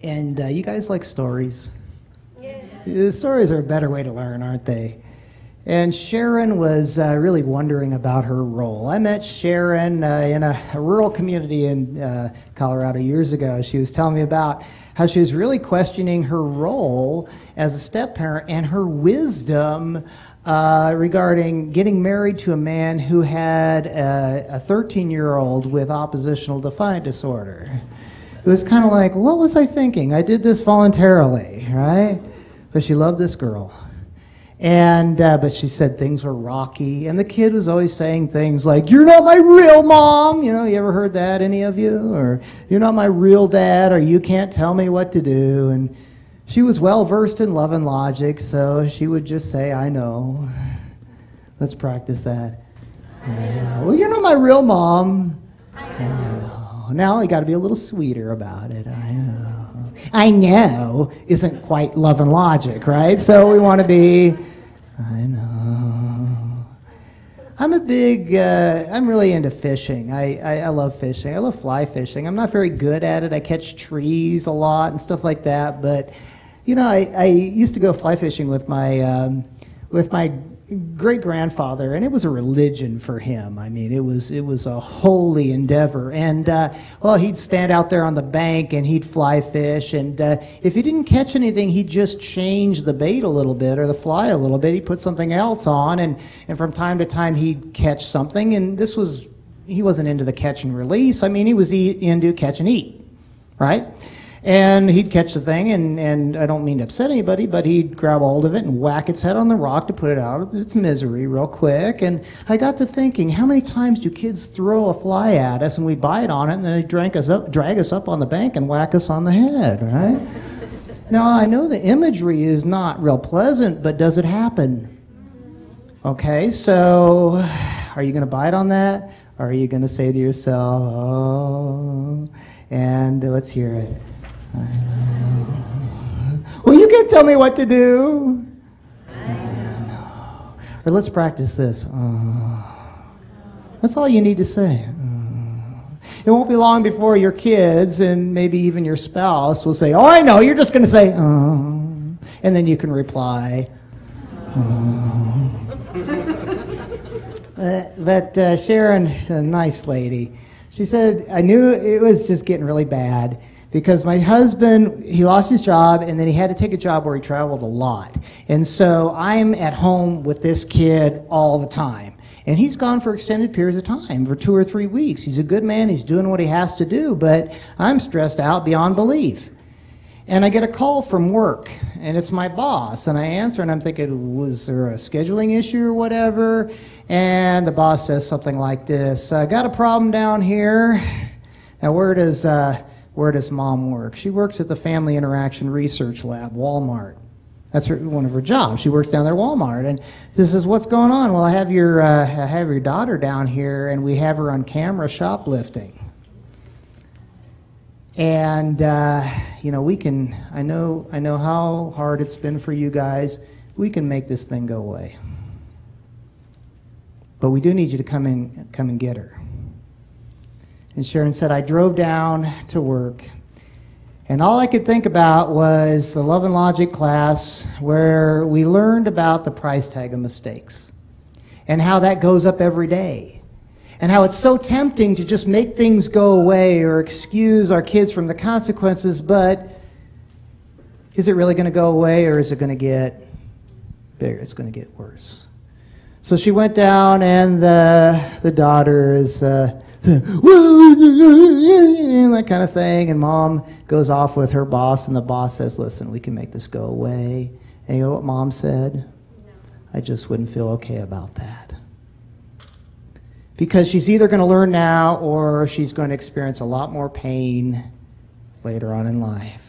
And you guys like stories? Yeah. The stories are a better way to learn, aren't they? And Sharon was really wondering about her role. I met Sharon in a rural community in Colorado years ago. She was telling me about how she was really questioning her role as a step-parent and her wisdom regarding getting married to a man who had a 13-year-old with oppositional defiant disorder. It was kind of like, what was I thinking? I did this voluntarily, right? But she loved this girl. And but she said things were rocky, and the kid was always saying things like, "You're not my real mom." You know, you ever heard that, any of you? Or, "You're not my real dad," or, "You can't tell me what to do." And she was well versed in love and logic, so she would just say, "I know." Let's practice that. I know. "Well, you're not my real mom." I know. Now you got to be a little sweeter about it. I know. "I know" isn't quite love and logic, right? So we want to be, "I know." I'm really into fishing. I love fishing. I love fly fishing. I'm not very good at it. I catch trees a lot and stuff like that. But, you know, I used to go fly fishing with my great-grandfather, and it was a religion for him. I mean, it was a holy endeavor. And, well, he'd stand out there on the bank, and he'd fly fish. And if he didn't catch anything, he'd just change the bait a little bit or the fly a little bit. He'd put something else on, and from time to time, he'd catch something. And he wasn't into the catch and release. I mean, he was into catch and eat, right? And he'd catch the thing, and I don't mean to upset anybody, but he'd grab a hold of it and whack its head on the rock to put it out of its misery real quick. And I got to thinking, how many times do kids throw a fly at us and we bite on it, and then they drag us up on the bank and whack us on the head, right? Now, I know the imagery is not real pleasant, but does it happen? Okay, so are you going to bite on that? Or are you going to say to yourself, "Oh," and let's hear it. "I know." "Well, you can't tell me what to do." "I know." Or let's practice this. That's all you need to say. It won't be long before your kids and maybe even your spouse will say, "Oh, I know." You're just going to say, and then you can reply, But Sharon, a nice lady, she said, "I knew it was just getting really bad because my husband, he lost his job, and then he had to take a job where he traveled a lot. And so I'm at home with this kid all the time. And he's gone for extended periods of time, for 2 or 3 weeks. He's a good man. He's doing what he has to do, but I'm stressed out beyond belief. And I get a call from work, and it's my boss, and I answer, and I'm thinking, was there a scheduling issue or whatever? And the boss says something like this, "Got a problem down here." Now, where does Mom work? She works at the Family Interaction Research Lab, Walmart. That's one of her jobs. She works down there at Walmart, and she says, "What's going on?" "Well, I have your daughter down here, and we have her on camera shoplifting. And you know, I know how hard it's been for you guys. We can make this thing go away. But we do need you to come and get her." And Sharon said, "I drove down to work, and all I could think about was the Love and Logic class where we learned about the price tag of mistakes and how that goes up every day. And how it's so tempting to just make things go away or excuse our kids from the consequences, but is it really going to go away, or is it going to get bigger? It's going to get worse." So she went down, and the daughter is that kind of thing, and Mom goes off with her boss, and the boss says, "Listen, we can make this go away." And you know what Mom said? "No. I just wouldn't feel okay about that." Because she's either going to learn now, or she's going to experience a lot more pain later on in life.